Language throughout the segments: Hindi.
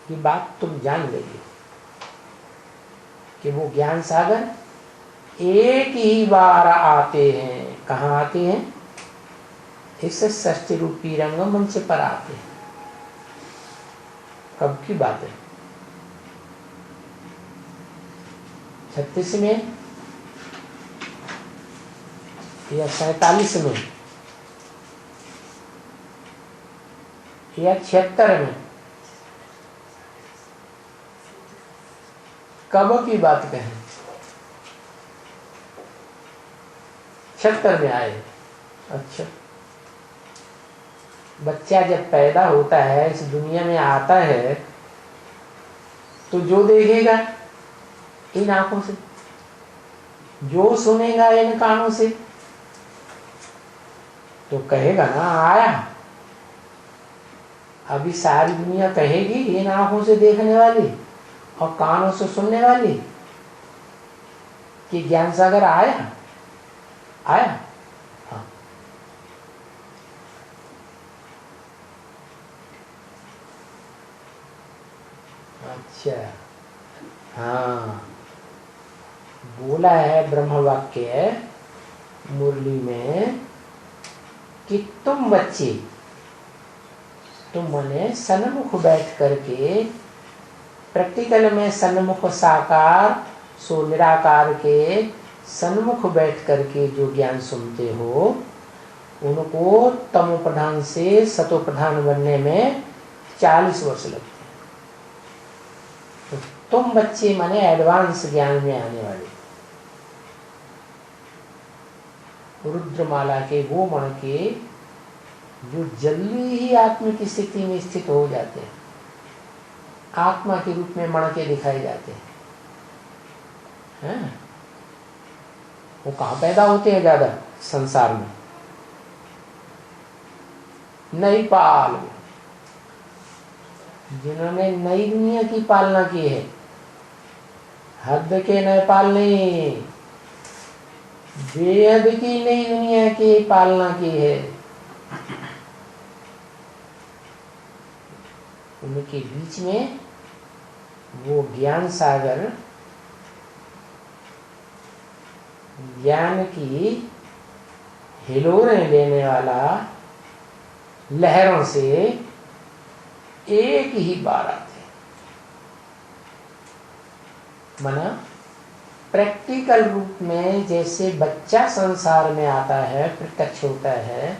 ये बात तुम जान लेगी कि वो ज्ञान सागर एक ही बार आते हैं। कहाँ आते हैं? इस षष्ठी रूपी रंगमंच पर आते हैं। कब की बात है? 36 में या 47 में या 76 में? कब की बात कहें? 76 में आए। अच्छा, बच्चा जब पैदा होता है, इस दुनिया में आता है, तो जो देखेगा इन आंखों से, जो सुनेगा इन कानों से, तो कहेगा ना आया। अभी सारी दुनिया कहेगी इन आंखों से देखने वाली और कानों से सुनने वाली कि ज्ञान सागर आया। आया। हाँ। अच्छा, हाँ, बोला है ब्रह्म वाक्य मुरली में कि तुम बच्चे, तुम मने सन्मुख बैठ करके, प्रैक्टिकल में सन्मुख साकार सो निराकार के सन्मुख बैठ करके जो ज्ञान सुनते हो, उनको तमो प्रधान से सतो प्रधान बनने में 40 वर्ष लगते हैं। तो तुम बच्चे माने एडवांस ज्ञान में आने वाले, रुद्रमाला के वो मण के जो जल्दी ही आत्मा की स्थिति में स्थित हो जाते हैं, आत्मा के रूप में मण के दिखाए जाते हैं। वो कहाँ पैदा होते हैं ज्यादा? संसार में, नई पाल में, जिन्होंने नई दुनिया की पालना की है। हद के नए पालने, बेहद की नई दुनिया की पालना की है। उनके बीच में वो ज्ञान सागर, ज्ञान की हिलोरें लेने वाला लहरों से एक ही बार आते। मना प्रैक्टिकल रूप में जैसे बच्चा संसार में आता है, प्रत्यक्ष होता है,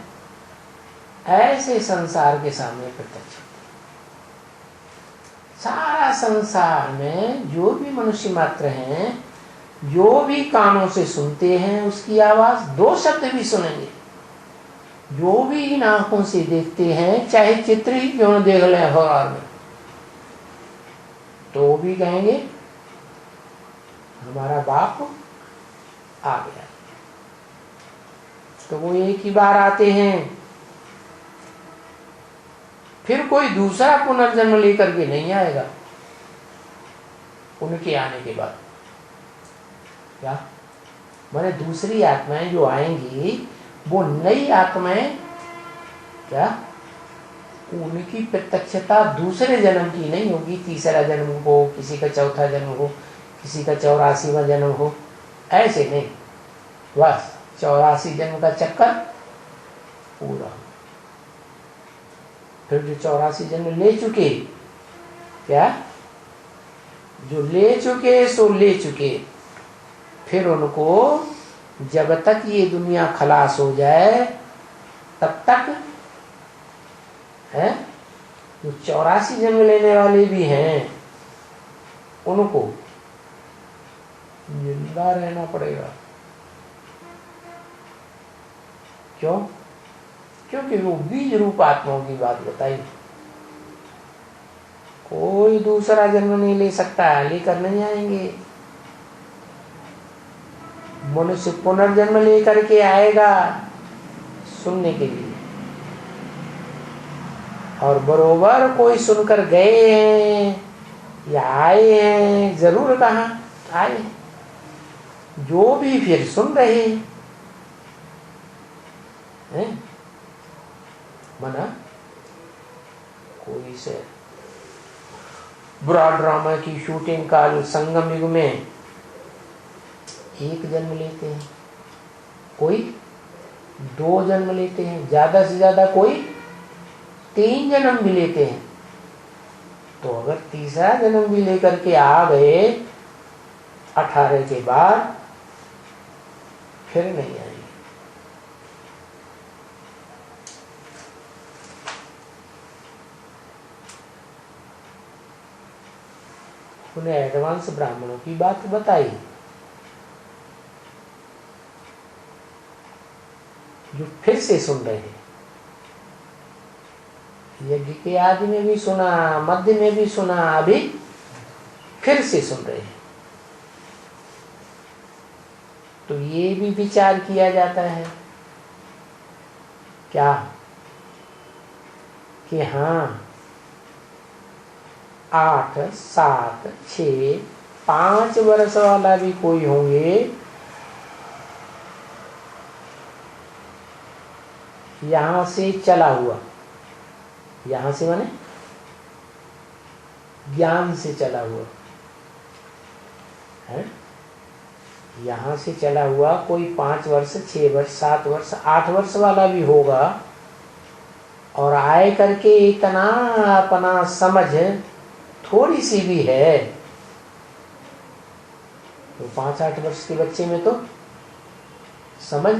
ऐसे संसार के सामने प्रत्यक्ष होता है। सारा संसार में जो भी मनुष्य मात्र हैं, जो भी कानों से सुनते हैं उसकी आवाज, 2 शब्द भी सुनेंगे, जो भी इन आंखों से देखते हैं, चाहे चित्र ही क्यों न देख लें अखबार में, तो भी कहेंगे हमारा बाप आ गया। तो वो एक ही बार आते हैं, फिर कोई दूसरा पुनर्जन्म लेकर के नहीं आएगा उनके आने के बाद। क्या माने? दूसरी आत्माएं जो आएंगी वो नई आत्माएं, क्या उनकी प्रत्यक्षता दूसरे जन्म की नहीं होगी। तीसरा जन्म हो, किसी का चौथा जन्म हो, किसी का 84वां जन्म हो, ऐसे नहीं। बस 84 जन्म का चक्कर पूरा। फिर जो 84 जन्म ले चुके, क्या जो ले चुके सो ले चुके, फिर उनको जब तक ये दुनिया खलास हो जाए तब तक है, जो 84 जन्म लेने वाले भी हैं उनको जिंदा रहना पड़ेगा। क्यों? क्योंकि वो बीज रूप आत्माओं की बात बताई। कोई दूसरा जन्म नहीं ले सकता, लेकर नहीं आएंगे। मनुष्य पुनर्जन्म लेकर के आएगा सुनने के लिए, और बरोबर कोई सुनकर गए हैं या आए हैं, जरूर कहा आए हैं, जो भी फिर सुन रहे हैं। मना कोई से बुरा ड्रामा की शूटिंग काल संगम युग में एक जन्म लेते हैं, कोई 2 जन्म लेते हैं, ज्यादा से ज्यादा कोई 3 जन्म भी लेते हैं। तो अगर तीसरा जन्म भी लेकर के आ गए 18 के बाद, फिर नहीं आएंगे। उन्हें एडवांस ब्राह्मणों की बात बताई, जो फिर से सुन रहे हैं। यज्ञ के आदि में भी सुना, मध्य में भी सुना, अभी फिर से सुन रहे हैं। तो ये भी विचार किया जाता है क्या कि हाँ 8, 7, 6, 5 वर्ष वाला भी कोई होंगे, यहां से चला हुआ, यहां से माने ज्ञान से चला हुआ है, यहां से चला हुआ कोई 5 वर्ष, 6 वर्ष, 7 वर्ष, 8 वर्ष वाला भी होगा, और आए करके इतना अपना समझ थोड़ी सी भी है, तो 5-8 वर्ष के बच्चे में तो समझ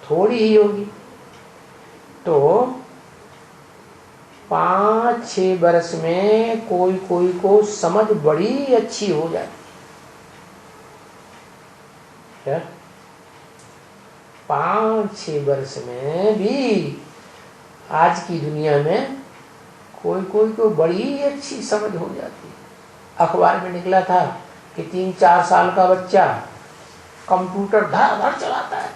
थोड़ी ही होगी। तो 5-6 वर्ष में कोई कोई को समझ बड़ी अच्छी हो जाती है। 5-6 वर्ष में भी आज की दुनिया में कोई कोई को बड़ी अच्छी समझ हो जाती है। अखबार में निकला था कि 3-4 साल का बच्चा कंप्यूटर धड़ाधड़ चलाता है,